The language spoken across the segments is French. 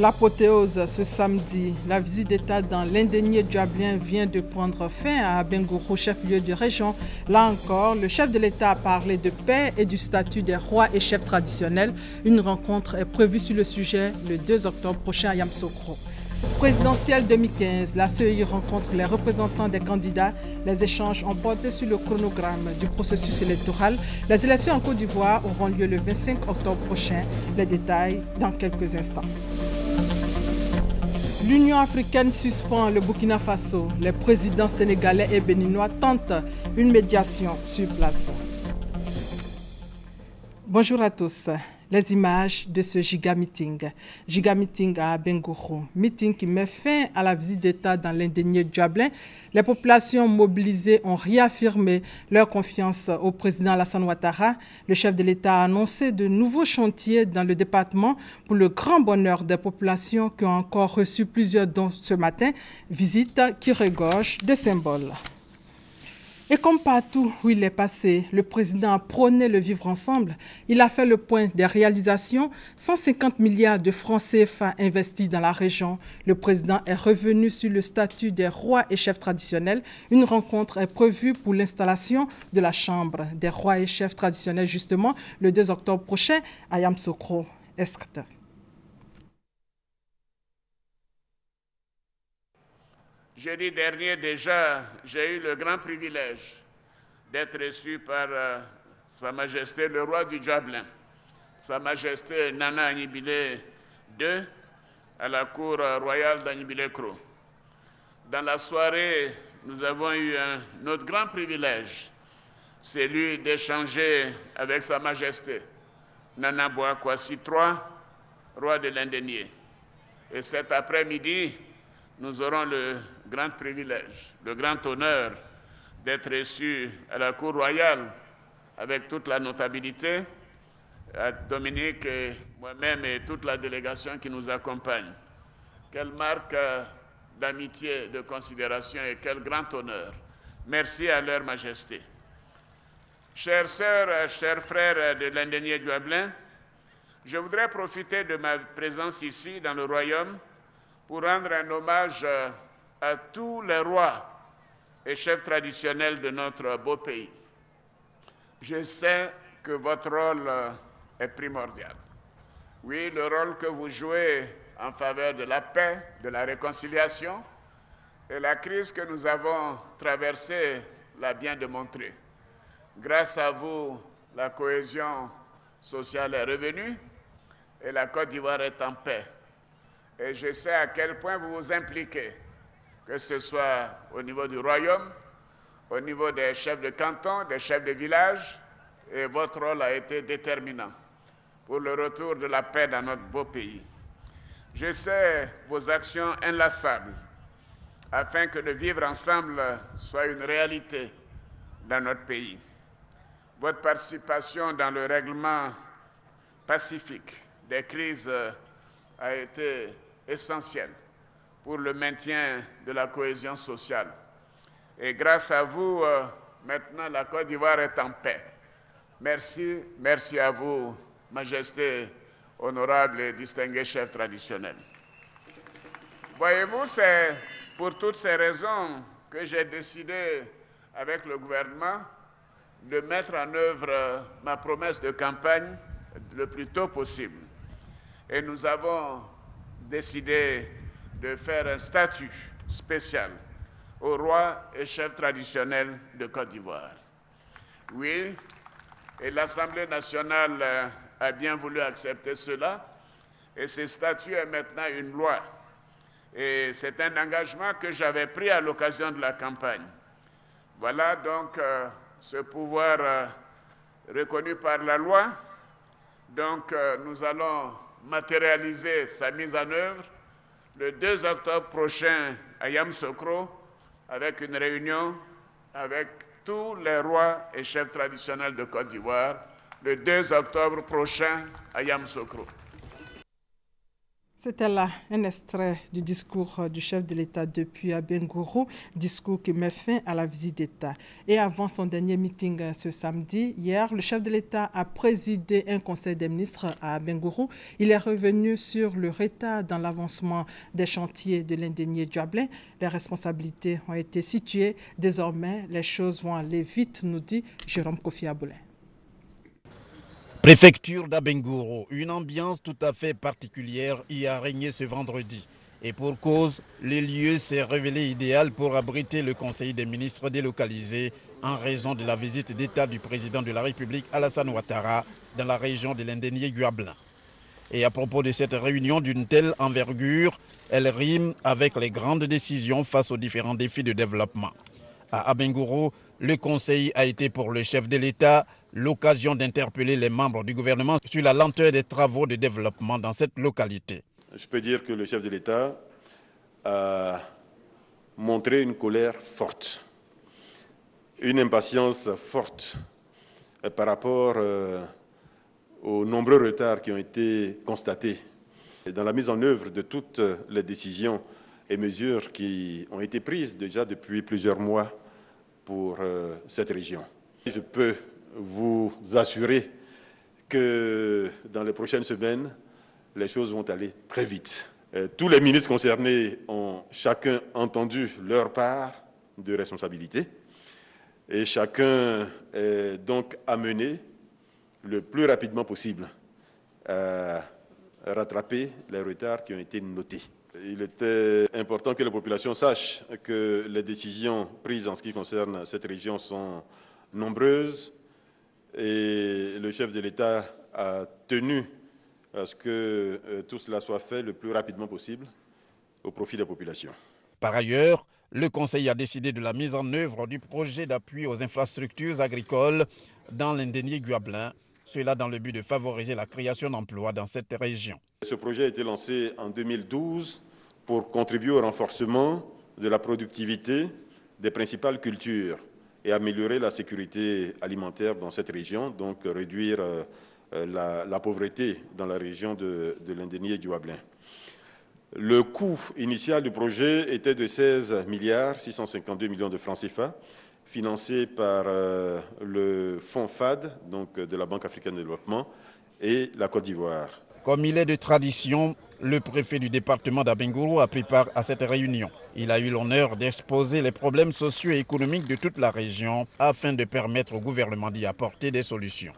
L'apothéose ce samedi. La visite d'État dans l'Indénié Djablin vient de prendre fin à Bengourou, chef-lieu de région. Là encore, le chef de l'État a parlé de paix et du statut des rois et chefs traditionnels. Une rencontre est prévue sur le sujet le 2 octobre prochain à Yamoussoukro. Présidentielle 2015, la CEI rencontre les représentants des candidats. Les échanges ont porté sur le chronogramme du processus électoral. Les élections en Côte d'Ivoire auront lieu le 25 octobre prochain. Les détails dans quelques instants. L'Union africaine suspend le Burkina Faso. Les présidents sénégalais et béninois tentent une médiation sur place. Bonjour à tous. Les images de ce giga-meeting. Giga-meeting à Bengourou. Meeting qui met fin à la visite d'État dans l'Indénié Djablin. Les populations mobilisées ont réaffirmé leur confiance au président Alassane Ouattara. Le chef de l'État a annoncé de nouveaux chantiers dans le département pour le grand bonheur des populations qui ont encore reçu plusieurs dons ce matin. Visite qui regorge de symboles. Et comme partout où il est passé, le président a prôné le vivre ensemble. Il a fait le point des réalisations, 150 milliards de francs CFA investis dans la région. Le président est revenu sur le statut des rois et chefs traditionnels. Une rencontre est prévue pour l'installation de la Chambre des rois et chefs traditionnels, justement, le 2 octobre prochain à Yamoussoukro. Jeudi dernier déjà, j'ai eu le grand privilège d'être reçu par Sa Majesté le roi du Djablin, Sa Majesté Nana Agnibilé II, à la cour royale d'Agnibilé-Kro. Dans la soirée, nous avons eu un autre grand privilège, celui d'échanger avec Sa Majesté Nana Bouakwasi III, roi de l'Indénié. Et cet après-midi, nous aurons le grand privilège, le grand honneur d'être reçus à la cour royale avec toute la notabilité, Dominique et moi-même et toute la délégation qui nous accompagne. Quelle marque d'amitié, de considération et quel grand honneur. Merci à leur majesté. Chères sœurs, chers frères de l'Indénié Djablin, je voudrais profiter de ma présence ici dans le royaume pour rendre un hommage à tous les rois et chefs traditionnels de notre beau pays. Je sais que votre rôle est primordial. Oui, le rôle que vous jouez en faveur de la paix, de la réconciliation, et la crise que nous avons traversée l'a bien démontré. Grâce à vous, la cohésion sociale est revenue et la Côte d'Ivoire est en paix. Et je sais à quel point vous vous impliquez, que ce soit au niveau du royaume, au niveau des chefs de canton, des chefs de village, et votre rôle a été déterminant pour le retour de la paix dans notre beau pays. Je sais vos actions inlassables afin que le vivre ensemble soit une réalité dans notre pays. Votre participation dans le règlement pacifique des crises a été essentiel pour le maintien de la cohésion sociale. Et grâce à vous, maintenant, la Côte d'Ivoire est en paix. Merci, merci à vous, Majesté, honorable et distingué chef traditionnel. Voyez-vous, c'est pour toutes ces raisons que j'ai décidé, avec le gouvernement, de mettre en œuvre ma promesse de campagne le plus tôt possible. Et nous avons décidé de faire un statut spécial aux rois et chefs traditionnels de Côte d'Ivoire. Oui, et l'Assemblée nationale a bien voulu accepter cela, et ce statut est maintenant une loi. Et c'est un engagement que j'avais pris à l'occasion de la campagne. Voilà donc ce pouvoir reconnu par la loi. Donc nous allons matérialiser sa mise en œuvre le 2 octobre prochain à Yamoussoukro avec une réunion avec tous les rois et chefs traditionnels de Côte d'Ivoire le 2 octobre prochain à Yamoussoukro. C'était là un extrait du discours du chef de l'État depuis Abengourou, discours qui met fin à la visite d'État. Et avant son dernier meeting ce samedi, hier, le chef de l'État a présidé un conseil des ministres à Abengourou. Il est revenu sur le retard dans l'avancement des chantiers de l'indénié Djablin. Les responsabilités ont été situées. Désormais, les choses vont aller vite, nous dit Jérôme Kofi Aboulin. Préfecture d'Abengourou, une ambiance tout à fait particulière y a régné ce vendredi. Et pour cause, le lieu s'est révélé idéal pour abriter le conseil des ministres délocalisé en raison de la visite d'État du président de la République Alassane Ouattara dans la région de l'indénié Djablin. Et à propos de cette réunion d'une telle envergure, elle rime avec les grandes décisions face aux différents défis de développement. À Abengourou, le conseil a été pour le chef de l'État l'occasion d'interpeller les membres du gouvernement sur la lenteur des travaux de développement dans cette localité. Je peux dire que le chef de l'État a montré une colère forte, une impatience forte par rapport aux nombreux retards qui ont été constatés dans la mise en œuvre de toutes les décisions et mesures qui ont été prises déjà depuis plusieurs mois pour cette région. Je peux vous assurer que dans les prochaines semaines, les choses vont aller très vite. Tous les ministres concernés ont chacun entendu leur part de responsabilité et chacun est donc amené le plus rapidement possible à rattraper les retards qui ont été notés. Il était important que la population sache que les décisions prises en ce qui concerne cette région sont nombreuses et le chef de l'État a tenu à ce que tout cela soit fait le plus rapidement possible au profit des populations. Par ailleurs, le Conseil a décidé de la mise en œuvre du projet d'appui aux infrastructures agricoles dans l'indénié Djablin, cela dans le but de favoriser la création d'emplois dans cette région. Ce projet a été lancé en 2012 pour contribuer au renforcement de la productivité des principales cultures et améliorer la sécurité alimentaire dans cette région, donc réduire la pauvreté dans la région de l'indénié Djablin. Le coût initial du projet était de 16 milliards 652 millions de francs CFA, financé par le fonds FAD, donc de la Banque africaine de développement, et la Côte d'Ivoire. Comme il est de tradition, le préfet du département d'Abengourou a pris part à cette réunion. Il a eu l'honneur d'exposer les problèmes socio et économiques de toute la région afin de permettre au gouvernement d'y apporter des solutions.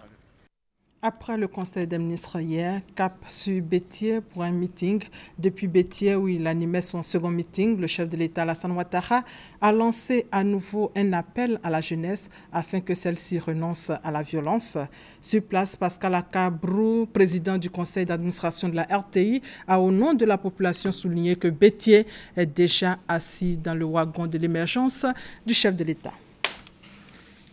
Après le conseil des ministres hier, cap sur Bétier pour un meeting. Depuis Bétier, où il animait son second meeting, le chef de l'État, Alassane Ouattara, a lancé à nouveau un appel à la jeunesse afin que celle-ci renonce à la violence. Sur place, Pascal Akabrou, président du conseil d'administration de la RTI, a au nom de la population souligné que Bétier est déjà assis dans le wagon de l'émergence du chef de l'État.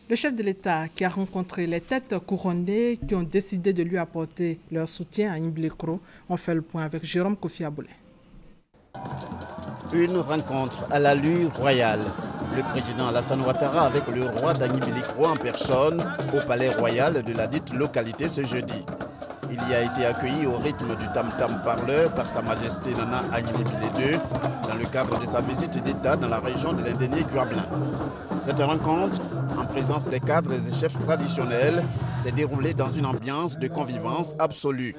Le chef de l'État qui a rencontré les têtes couronnées qui ont décidé de lui apporter leur soutien à Imblekro. On fait le point avec Jérôme Kofi Aboulin. Une rencontre à l'allure royale. Le président Alassane Ouattara avec le roi d'Imblekro en personne au palais royal de la dite localité ce jeudi. Il y a été accueilli au rythme du tam-tam parleur par Sa Majesté Nana Agnelé II dans le cadre de sa visite d'État dans la région de l'indénié Djablin. Cette rencontre, en présence des cadres et des chefs traditionnels, s'est déroulée dans une ambiance de convivence absolue.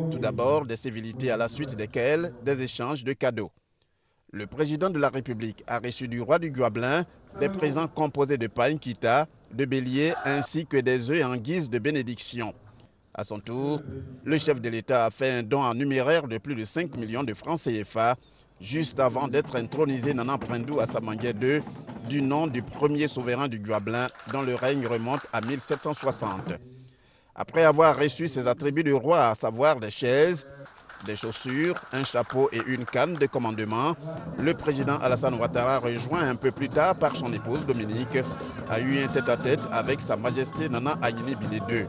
Tout d'abord, des civilités à la suite desquelles des échanges de cadeaux. Le président de la République a reçu du roi du Djablin des présents composés de pain kita, de bélier ainsi que des œufs en guise de bénédiction. À son tour, le chef de l'État a fait un don en numéraire de plus de 5 millions de francs CFA, juste avant d'être intronisé Nana Prendou Assamangué II, du nom du premier souverain du Djablin, dont le règne remonte à 1760. Après avoir reçu ses attributs de roi, à savoir des chaises, des chaussures, un chapeau et une canne de commandement, le président Alassane Ouattara, rejoint un peu plus tard par son épouse Dominique, a eu un tête-à-tête avec Sa Majesté Nana Agnelé II.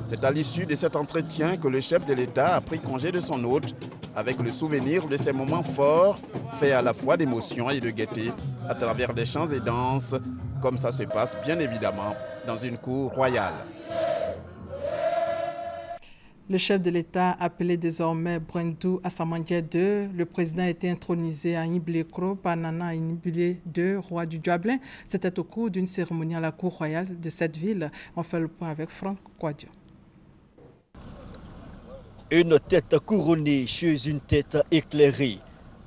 C'est à l'issue de cet entretien que le chef de l'État a pris congé de son hôte avec le souvenir de ces moments forts faits à la fois d'émotion et de gaieté à travers des chants et danses, comme ça se passe bien évidemment dans une cour royale. Le chef de l'État, appelé désormais Brendou Assamandia II, le président a été intronisé à Iblekro par Nana Inibile II, roi du Djablin. C'était au cours d'une cérémonie à la cour royale de cette ville. On fait le point avec Franck Kouadio. Une tête couronnée chez une tête éclairée.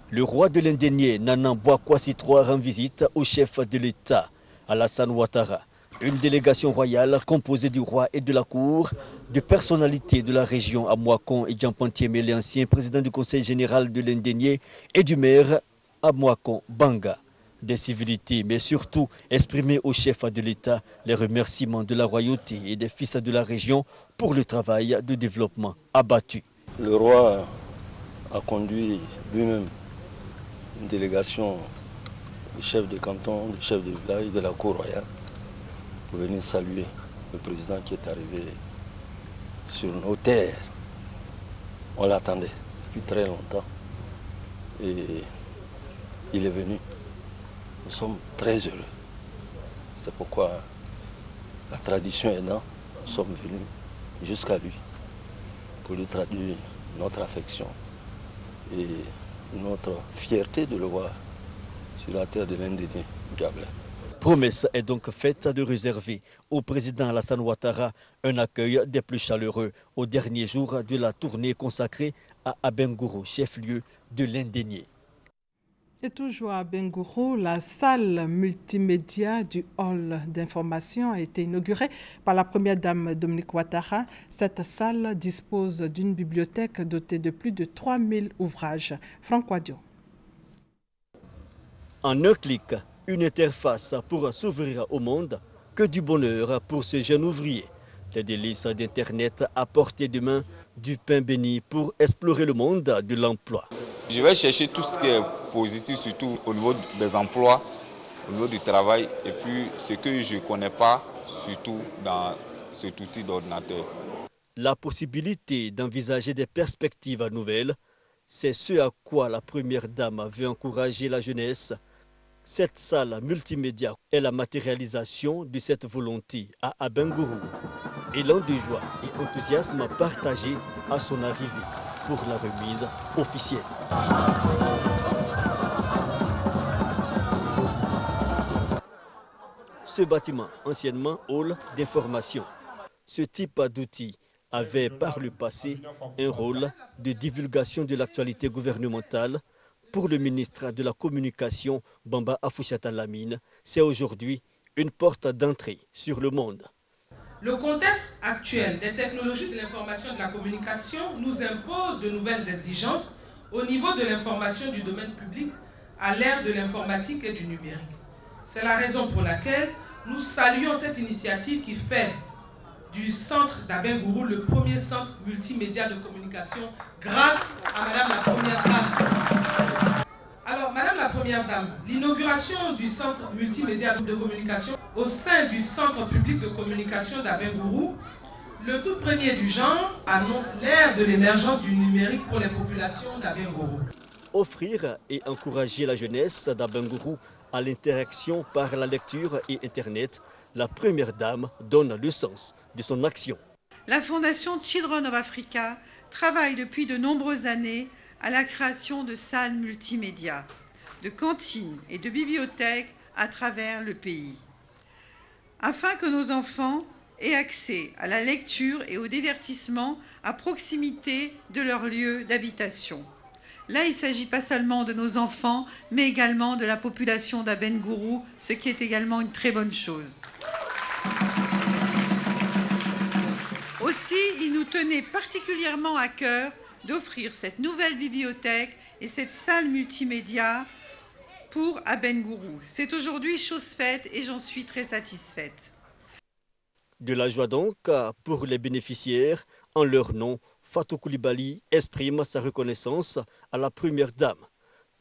Le roi de l'Indénié, Nana Bouakwasi III, rend visite au chef de l'État, Alassane Ouattara. Une délégation royale composée du roi et de la cour, de personnalités de la région Amouakon et Djampantier Mélé, ancien président du conseil général de l'Indénié, et du maire Amouakon Banga. Des civilités, mais surtout exprimer au chef de l'État les remerciements de la royauté et des fils de la région pour le travail de développement abattu. Le roi a conduit lui-même une délégation de chefs de canton, de chefs de village de la cour royale pour venir saluer le président qui est arrivé sur nos terres. On l'attendait depuis très longtemps et il est venu. Nous sommes très heureux. C'est pourquoi la tradition aidant, nous sommes venus jusqu'à lui pour lui traduire notre affection et notre fierté de le voir sur la terre de l'Indénié Djablin. Promesse est donc faite de réserver au président Alassane Ouattara un accueil des plus chaleureux au dernier jour de la tournée consacrée à Abengourou, chef-lieu de l'Indénié. Et toujours à Abengourou, la salle multimédia du hall d'information a été inaugurée par la première dame Dominique Ouattara. Cette salle dispose d'une bibliothèque dotée de plus de 3000 ouvrages. Franck Kouadio. En un clic, une interface pour s'ouvrir au monde, que du bonheur pour ce jeune ouvrier. Les délices d'Internet à portée de main, du pain béni pour explorer le monde de l'emploi. Je vais chercher tout ce qui est positif, surtout au niveau des emplois, au niveau du travail, et puis ce que je ne connais pas, surtout dans cet outil d'ordinateur. La possibilité d'envisager des perspectives nouvelles, c'est ce à quoi la première dame veut encourager la jeunesse. Cette salle multimédia est la matérialisation de cette volonté à Abengourou. Élan de joie et enthousiasme partagé à son arrivée pour la remise officielle. Ce bâtiment, anciennement hall d'information, ce type d'outil avait par le passé un rôle de divulgation de l'actualité gouvernementale. Pour le ministre de la Communication, Bamba Afouchata Lamine, c'est aujourd'hui une porte d'entrée sur le monde. Le contexte actuel des technologies de l'information et de la communication nous impose de nouvelles exigences au niveau de l'information du domaine public à l'ère de l'informatique et du numérique. C'est la raison pour laquelle nous saluons cette initiative qui fait du centre d'Abengourou le premier centre multimédia de communication grâce à Madame la Première Dame. Alors, Madame la Première Dame, l'inauguration du centre multimédia de communication au sein du centre public de communication d'Abengourou, le tout premier du genre, annonce l'ère de l'émergence du numérique pour les populations d'Abengourou. Offrir et encourager la jeunesse d'Abengourou à l'interaction par la lecture et Internet, la première dame donne le sens de son action. La Fondation Children of Africa travaille depuis de nombreuses années à la création de salles multimédia, de cantines et de bibliothèques à travers le pays, afin que nos enfants aient accès à la lecture et au divertissement à proximité de leur lieu d'habitation. Là, il ne s'agit pas seulement de nos enfants, mais également de la population d'Abengourou, ce qui est également une très bonne chose. Aussi, il nous tenait particulièrement à cœur d'offrir cette nouvelle bibliothèque et cette salle multimédia pour Abengourou. C'est aujourd'hui chose faite et j'en suis très satisfaite. De la joie donc pour les bénéficiaires. En leur nom, Fatou Koulibaly exprime sa reconnaissance à la première dame.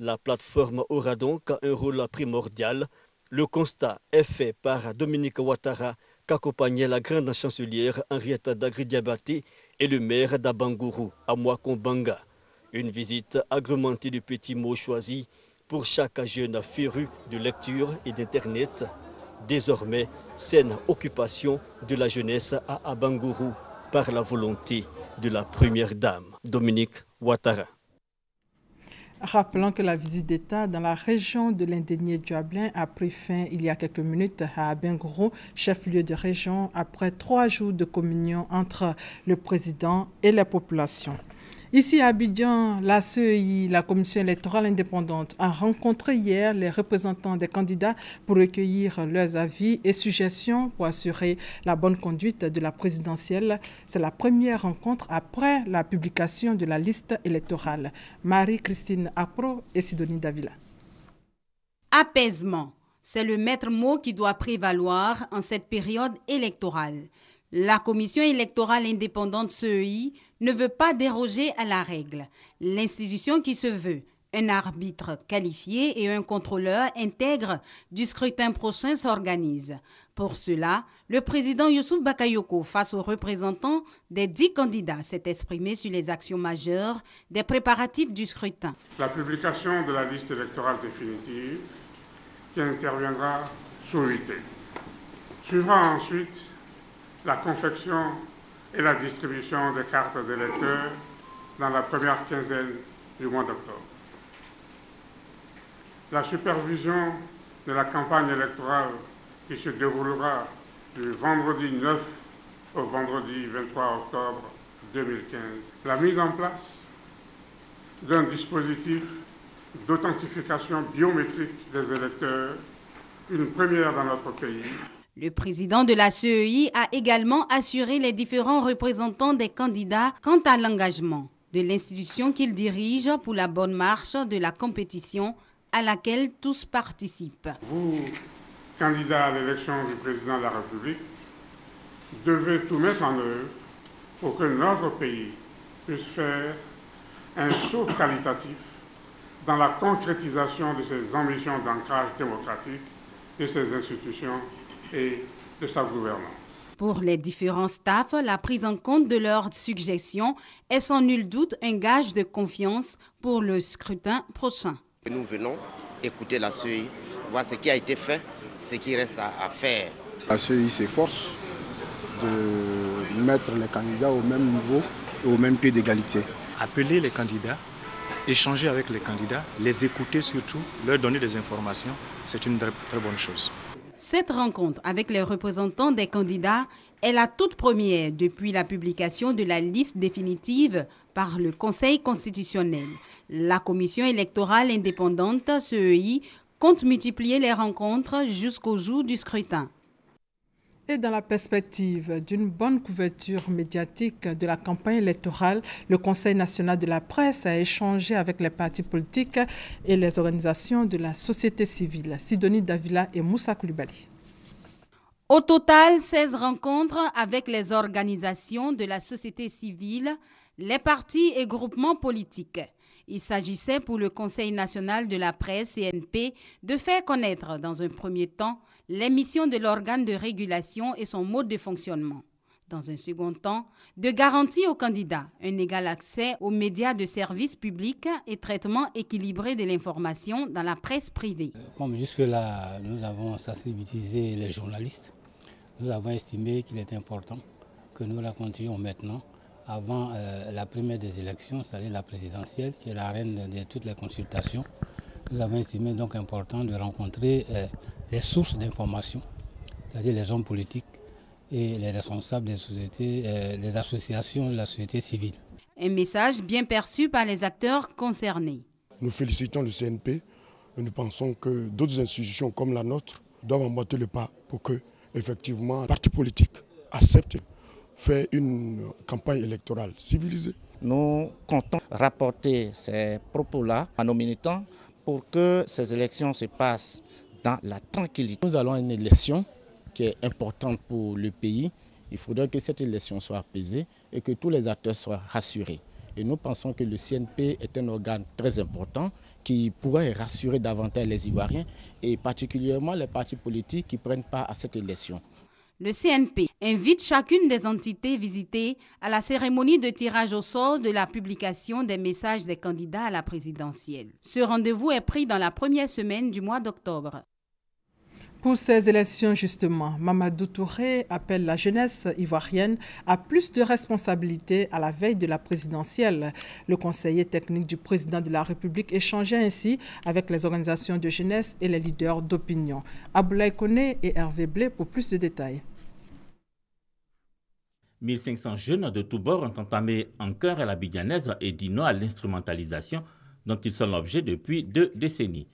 La plateforme aura donc un rôle primordial. Le constat est fait par Dominique Ouattara, qu'accompagnait la grande chancelière Henriette Dagri-Diabaté et le maire d'Abengourou, Amouakon Banga. Une visite agrémentée de petits mots choisis pour chaque jeune féru de lecture et d'Internet. Désormais, saine occupation de la jeunesse à Abengourou par la volonté de la première dame, Dominique Ouattara. Rappelons que la visite d'État dans la région de l'Indénié-Djablin a pris fin il y a quelques minutes à Abengourou, chef-lieu de région, après 3 jours de communion entre le président et la population. Ici à Abidjan, la CEI, la Commission électorale indépendante, a rencontré hier les représentants des candidats pour recueillir leurs avis et suggestions pour assurer la bonne conduite de la présidentielle. C'est la première rencontre après la publication de la liste électorale. Marie-Christine Apro et Sidonie Davila. Apaisement, c'est le maître mot qui doit prévaloir en cette période électorale. La Commission électorale indépendante CEI ne veut pas déroger à la règle. L'institution qui se veut un arbitre qualifié et un contrôleur intègre du scrutin prochain s'organise. Pour cela, le président Youssouf Bakayoko, face aux représentants des 10 candidats, s'est exprimé sur les actions majeures des préparatifs du scrutin. La publication de la liste électorale définitive qui interviendra sous 8 ans. Suivra ensuite la confection et la distribution des cartes d'électeurs dans la première quinzaine du mois d'octobre. La supervision de la campagne électorale qui se déroulera du vendredi 9 au vendredi 23 octobre 2015. La mise en place d'un dispositif d'authentification biométrique des électeurs, une première dans notre pays. Le président de la CEI a également assuré les différents représentants des candidats quant à l'engagement de l'institution qu'il dirige pour la bonne marche de la compétition à laquelle tous participent. Vous, candidats à l'élection du président de la République, devez tout mettre en œuvre pour que notre pays puisse faire un saut qualitatif dans la concrétisation de ses ambitions d'ancrage démocratique de ses institutions et de sa gouvernance. Pour les différents staffs, la prise en compte de leurs suggestions est sans nul doute un gage de confiance pour le scrutin prochain. Nous venons écouter la CEI, voir ce qui a été fait, ce qui reste à faire. La CEI s'efforce de mettre les candidats au même niveau et au même pied d'égalité. Appeler les candidats, échanger avec les candidats, les écouter surtout, leur donner des informations, c'est une très bonne chose. Cette rencontre avec les représentants des candidats est la toute première depuis la publication de la liste définitive par le Conseil constitutionnel. La Commission électorale indépendante, CEI, compte multiplier les rencontres jusqu'au jour du scrutin. Et dans la perspective d'une bonne couverture médiatique de la campagne électorale, le Conseil national de la presse a échangé avec les partis politiques et les organisations de la société civile. Sidonie Davila et Moussa Koulibaly. Au total, 16 rencontres avec les organisations de la société civile, les partis et groupements politiques. Il s'agissait pour le Conseil national de la presse, CNP, de faire connaître dans un premier temps les missions de l'organe de régulation et son mode de fonctionnement. Dans un second temps, de garantir aux candidats un égal accès aux médias de service public et traitement équilibré de l'information dans la presse privée. Comme jusque-là, nous avons sensibilisé les journalistes. Nous avons estimé qu'il est important que nous la continuions maintenant avant la première des élections, c'est-à-dire la présidentielle, qui est la reine de toutes les consultations. Nous avons estimé donc important de rencontrer les sources d'information, c'est-à-dire les hommes politiques et les responsables des sociétés, des associations de la société civile. Un message bien perçu par les acteurs concernés. Nous félicitons le CNP et nous pensons que d'autres institutions comme la nôtre doivent emboîter le pas pour que, effectivement, les partis politiques acceptent faire une campagne électorale civilisée. Nous comptons rapporter ces propos-là à nos militants pour que ces élections se passent dans la tranquillité. Nous allons à une élection qui est importante pour le pays. Il faudrait que cette élection soit apaisée et que tous les acteurs soient rassurés. Et nous pensons que le CNP est un organe très important qui pourrait rassurer davantage les Ivoiriens et particulièrement les partis politiques qui prennent part à cette élection. Le CNP invite chacune des entités visitées à la cérémonie de tirage au sort de la publication des messages des candidats à la présidentielle. Ce rendez-vous est pris dans la première semaine du mois d'octobre. Pour ces élections, justement, Mamadou Touré appelle la jeunesse ivoirienne à plus de responsabilités à la veille de la présidentielle. Le conseiller technique du président de la République échangeait ainsi avec les organisations de jeunesse et les leaders d'opinion. Aboulaye Koné et Hervé Blé pour plus de détails. 1500 jeunes de tous bords ont entamé en chœur à la bidjanaise et dit non à l'instrumentalisation dont ils sont l'objet depuis 2 décennies.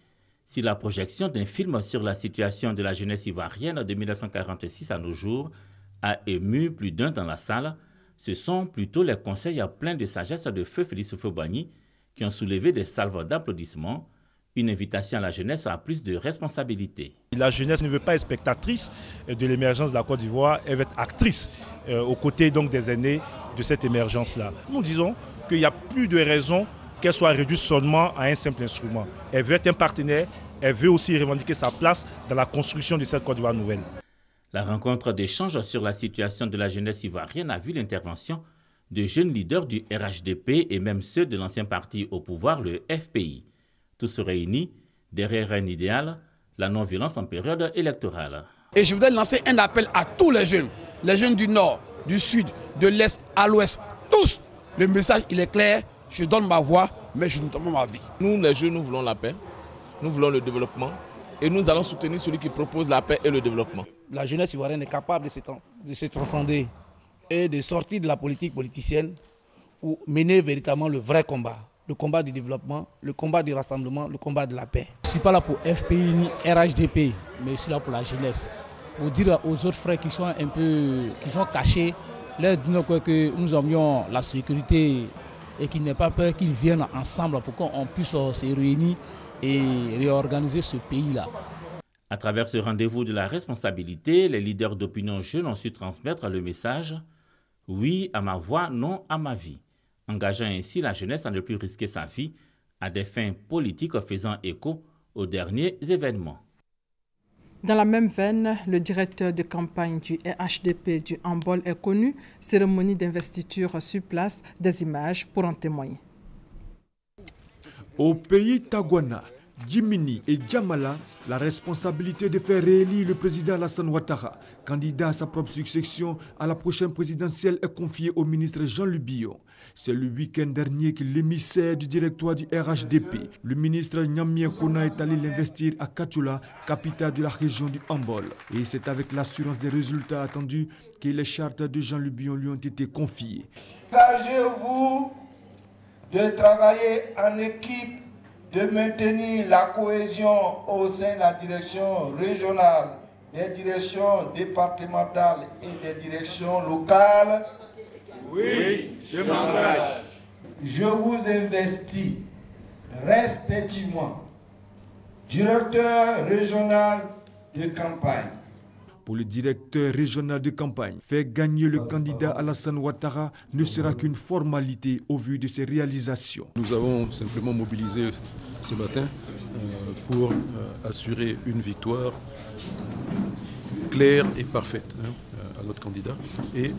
Si la projection d'un film sur la situation de la jeunesse ivoirienne de 1946 à nos jours a ému plus d'un dans la salle, ce sont plutôt les conseils pleins de sagesse de feu Félix Houphouët-Boigny qui ont soulevé des salves d'applaudissements, une invitation à la jeunesse à plus de responsabilités. La jeunesse ne veut pas être spectatrice de l'émergence de la Côte d'Ivoire, elle veut être actrice aux côtés donc des aînés de cette émergence-là. Nous disons qu'il n'y a plus de raison qu'elle soit réduite seulement à un simple instrument. Elle veut être un partenaire, elle veut aussi revendiquer sa place dans la construction de cette Côte d'Ivoire nouvelle. La rencontre d'échange sur la situation de la jeunesse ivoirienne a vu l'intervention de jeunes leaders du RHDP et même ceux de l'ancien parti au pouvoir, le FPI. Tous réunis derrière un idéal, la non-violence en période électorale. Et je voudrais lancer un appel à tous les jeunes du Nord, du Sud, de l'Est à l'Ouest, tous. Le message, il est clair. Je donne ma voix, mais je ne donne pas ma vie. Nous, les jeunes, nous voulons la paix, nous voulons le développement et nous allons soutenir celui qui propose la paix et le développement. La jeunesse ivoirienne est capable de se transcender et de sortir de la politique politicienne pour mener véritablement le vrai combat. Le combat du développement, le combat du rassemblement, le combat de la paix. Je ne suis pas là pour FPI ni RHDP, mais je suis là pour la jeunesse. Pour dire aux autres frères qui sont cachés, leur dire que nous aimions la sécurité et qu'il n'ait pas peur qu'ils viennent ensemble pour qu'on puisse se réunir et réorganiser ce pays-là. À travers ce rendez-vous de la responsabilité, les leaders d'opinion jeunes ont su transmettre le message « Oui à ma voix, non à ma vie », engageant ainsi la jeunesse à ne plus risquer sa vie à des fins politiques faisant écho aux derniers événements. Dans la même veine, le directeur de campagne du RHDP du handball est connu. Cérémonie d'investiture sur place, des images pour en témoigner. Au pays Tagwana, Djimini et Djamala, la responsabilité de faire réélire le président Alassane Ouattara, candidat à sa propre succession à la prochaine présidentielle, est confiée au ministre Jean-Luc Billon. C'est le week-end dernier que l'émissaire du directoire du RHDP, le ministre Nyamien Kona, est allé l'investir à Katoula, capitale de la région du handball. Et c'est avec l'assurance des résultats attendus que les chartes de Jean-Luc Billon lui ont été confiées. Engagez-vous de travailler en équipe, de maintenir la cohésion au sein de la direction régionale, des directions départementales et des directions locales. Oui, je m'engage. Je vous investis respectivement directeur régional de campagne. Pour le directeur régional de campagne, faire gagner le candidat Alassane Ouattara ne sera qu'une formalité au vu de ses réalisations. Nous avons simplement mobilisé ce matin pour assurer une victoire claire et parfaite à notre candidat et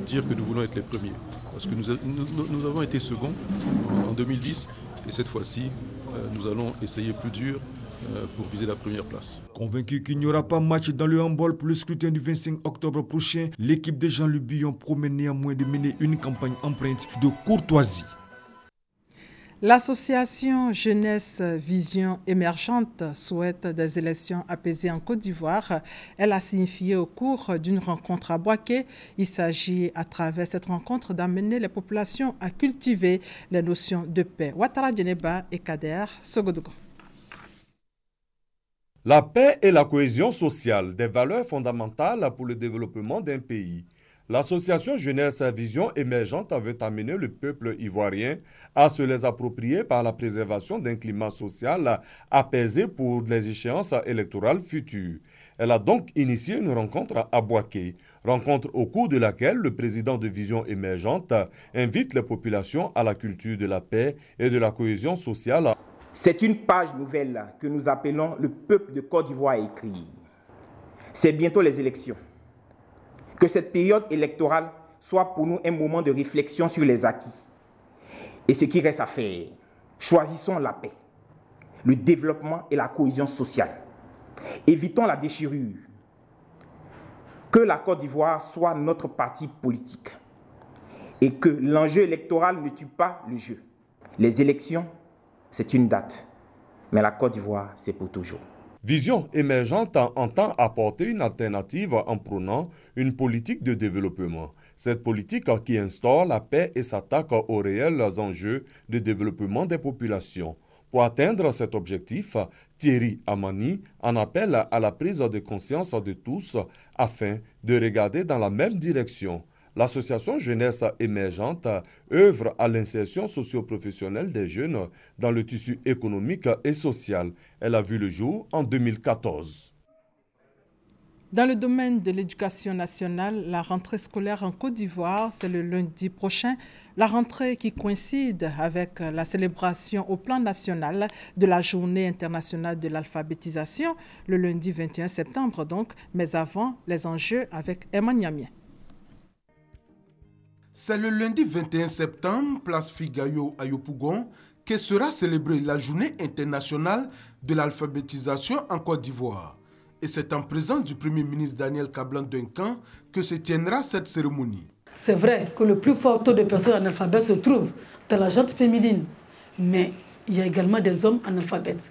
dire que nous voulons être les premiers. Parce que nous avons été seconds en 2010 et cette fois-ci, nous allons essayer plus dur pour viser la première place. Convaincu qu'il n'y aura pas match dans le handball pour le scrutin du 25 octobre prochain, l'équipe de Jean-Luc Billon promet néanmoins de mener une campagne empreinte de courtoisie. L'association Jeunesse Vision Émergente souhaite des élections apaisées en Côte d'Ivoire. Elle a signifié au cours d'une rencontre à Bouaké. Il s'agit à travers cette rencontre d'amener les populations à cultiver les notions de paix. Ouattara Djeneba et Kader Sogodogo. La paix et la cohésion sociale, des valeurs fondamentales pour le développement d'un pays. L'association Jeunesse Vision Émergente veut amener le peuple ivoirien à se les approprier par la préservation d'un climat social apaisé pour les échéances électorales futures. Elle a donc initié une rencontre à Bouaké, rencontre au cours de laquelle le président de Vision Émergente invite les populations à la culture de la paix et de la cohésion sociale. C'est une page nouvelle que nous appelons le peuple de Côte d'Ivoire à écrire. C'est bientôt les élections. Que cette période électorale soit pour nous un moment de réflexion sur les acquis et ce qui reste à faire. Choisissons la paix, le développement et la cohésion sociale. Évitons la déchirure. Que la Côte d'Ivoire soit notre parti politique et que l'enjeu électoral ne tue pas le jeu. Les élections, c'est une date, mais la Côte d'Ivoire, c'est pour toujours. Vision émergente entend apporter une alternative en prônant une politique de développement. Cette politique qui instaure la paix et s'attaque aux réels enjeux de développement des populations. Pour atteindre cet objectif, Thierry Amani en appelle à la prise de conscience de tous afin de regarder dans la même direction. L'association Jeunesse émergente œuvre à l'insertion socio-professionnelle des jeunes dans le tissu économique et social. Elle a vu le jour en 2014. Dans le domaine de l'éducation nationale, la rentrée scolaire en Côte d'Ivoire, c'est le lundi prochain. La rentrée qui coïncide avec la célébration au plan national de la Journée internationale de l'alphabétisation, le lundi 21 septembre donc, mais avant, les enjeux avec Emma Niamien. C'est le lundi 21 septembre, place Figayo à Yopougon, que sera célébrée la Journée internationale de l'alphabétisation en Côte d'Ivoire. Et c'est en présence du Premier ministre Daniel Kablan-Duncan que se tiendra cette cérémonie. C'est vrai que le plus fort taux de personnes analphabètes se trouve dans la gente féminine, mais il y a également des hommes analphabètes.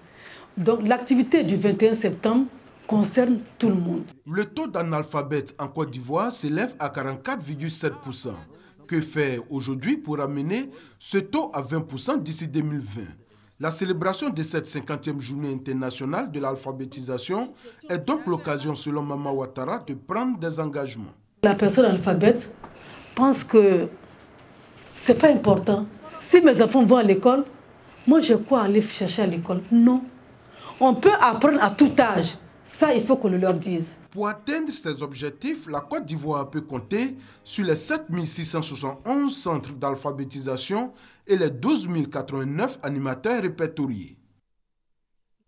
Donc l'activité du 21 septembre concerne tout le monde. Le taux d'analphabètes en Côte d'Ivoire s'élève à 44,7%. Que faire aujourd'hui pour amener ce taux à 20% d'ici 2020? La célébration de cette 50e journée internationale de l'alphabétisation est donc l'occasion, selon Mama Ouattara, de prendre des engagements. La personne analphabète pense que ce n'est pas important. Si mes enfants vont à l'école, moi j'ai quoi aller chercher à l'école? Non. On peut apprendre à tout âge. Ça, il faut qu'on le leur dise. Pour atteindre ces objectifs, la Côte d'Ivoire peut compter sur les 7671 centres d'alphabétisation et les 12 089 animateurs répertoriés.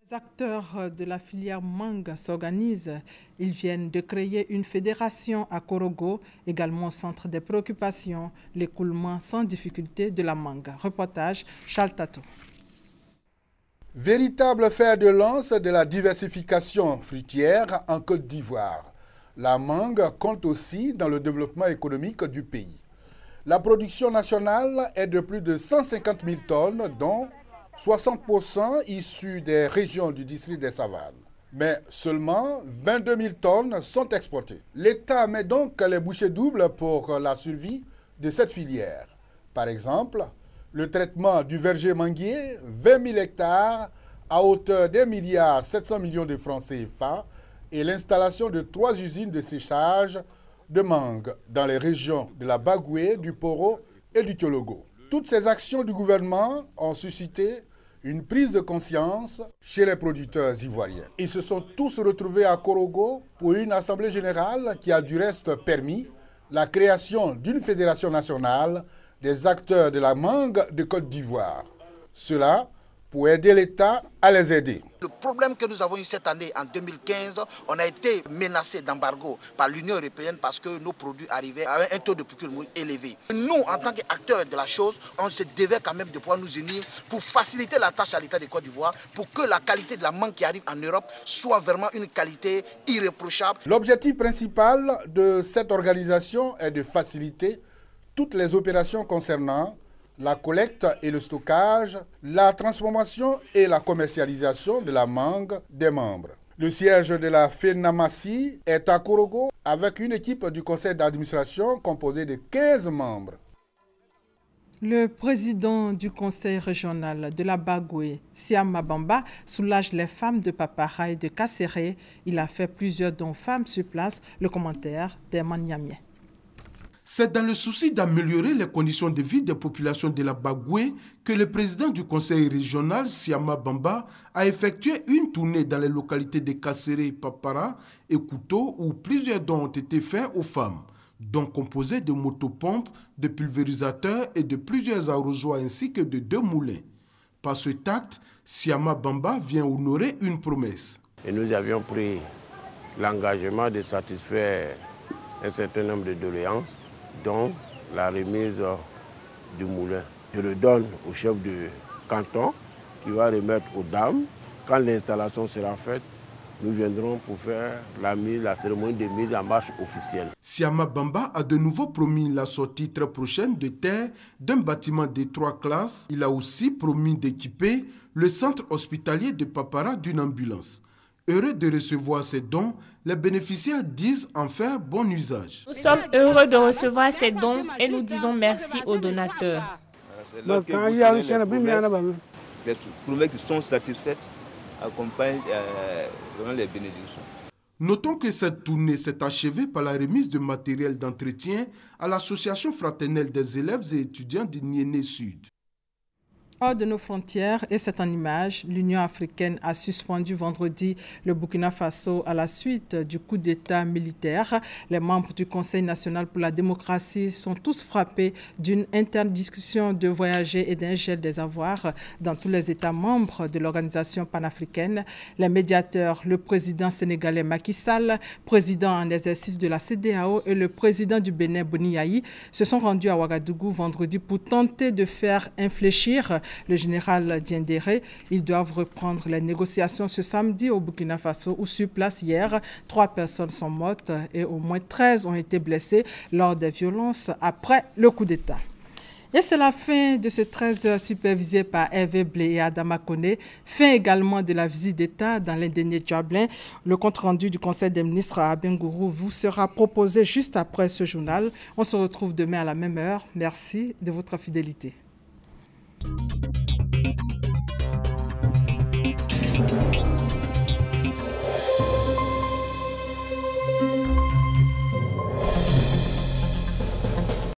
Les acteurs de la filière mangue s'organisent. Ils viennent de créer une fédération à Korogo, également au centre des préoccupations, l'écoulement sans difficulté de la mangue. Reportage Charles Tato. Véritable fer de lance de la diversification fruitière en Côte d'Ivoire. La mangue compte aussi dans le développement économique du pays. La production nationale est de plus de 150 000 tonnes, dont 60% issus des régions du district des Savanes. Mais seulement 22 000 tonnes sont exportées. L'État met donc les bouchées doubles pour la survie de cette filière. Par exemple, le traitement du verger manguier, 20 000 hectares à hauteur d'1,7 milliard de francs CFA et l'installation de 3 usines de séchage de mangue dans les régions de la Bagoué, du Poro et du Tiologo. Toutes ces actions du gouvernement ont suscité une prise de conscience chez les producteurs ivoiriens. Ils se sont tous retrouvés à Korogo pour une assemblée générale qui a du reste permis la création d'une fédération nationale des acteurs de la mangue de Côte d'Ivoire. Cela pour aider l'État à les aider. Le problème que nous avons eu cette année, en 2015, on a été menacé d'embargo par l'Union européenne parce que nos produits arrivaient à un taux de procurement élevé. Nous, en tant qu'acteurs de la chose, on se devait quand même de pouvoir nous unir pour faciliter la tâche à l'État de Côte d'Ivoire, pour que la qualité de la mangue qui arrive en Europe soit vraiment une qualité irréprochable. L'objectif principal de cette organisation est de faciliter toutes les opérations concernant la collecte et le stockage, la transformation et la commercialisation de la mangue des membres. Le siège de la FENAMACI est à Korogo avec une équipe du conseil d'administration composée de 15 membres. Le président du conseil régional de la Bagoué, Siama Bamba, soulage les femmes de Papara et de Kasséré. Il a fait plusieurs dons femmes sur place. Le commentaire d'Emma Niamien. C'est dans le souci d'améliorer les conditions de vie des populations de la Bagoué que le président du conseil régional, Siama Bamba, a effectué une tournée dans les localités de Kasséré, Papara et Kouto où plusieurs dons ont été faits aux femmes, dont composés de motopompes, de pulvérisateurs et de plusieurs arrosoirs ainsi que de 2 moulins. Par ce acte, Siama Bamba vient honorer une promesse. Et nous avions pris l'engagement de satisfaire un certain nombre de doléances, dont la remise du moulin. Je le donne au chef de canton qui va remettre aux dames. Quand l'installation sera faite, nous viendrons pour faire la cérémonie de mise en marche officielle. Siama Bamba a de nouveau promis la sortie très prochaine de terre d'un bâtiment de 3 classes. Il a aussi promis d'équiper le centre hospitalier de Papara d'une ambulance. Heureux de recevoir ces dons, les bénéficiaires disent en faire bon usage. Nous sommes heureux de recevoir ces dons et nous disons merci aux donateurs. Les promesses qui sont satisfaites accompagnent vraiment les bénédictions. Notons que cette tournée s'est achevée par la remise de matériel d'entretien à l'association fraternelle des élèves et étudiants de Niéné Sud. Hors de nos frontières, et c'est en image, l'Union africaine a suspendu vendredi le Burkina Faso à la suite du coup d'État militaire. Les membres du Conseil national pour la démocratie sont tous frappés d'une interdiction de voyager et d'un gel des avoirs dans tous les États membres de l'organisation panafricaine. Les médiateurs, le président sénégalais Macky Sall, président en exercice de la CEDEAO et le président du Bénin Boni Yayi se sont rendus à Ouagadougou vendredi pour tenter de faire infléchir le général Diendéré. Ils doivent reprendre les négociations ce samedi au Burkina Faso où sur place hier, 3 personnes sont mortes et au moins 13 ont été blessées lors des violences après le coup d'État. Et c'est la fin de ce 13h supervisé par Hervé Blé et Adama Kone. Fin également de la visite d'État dans l'Indénié Djablin. Le compte-rendu du Conseil des ministres à Abengourou vous sera proposé juste après ce journal. On se retrouve demain à la même heure. Merci de votre fidélité.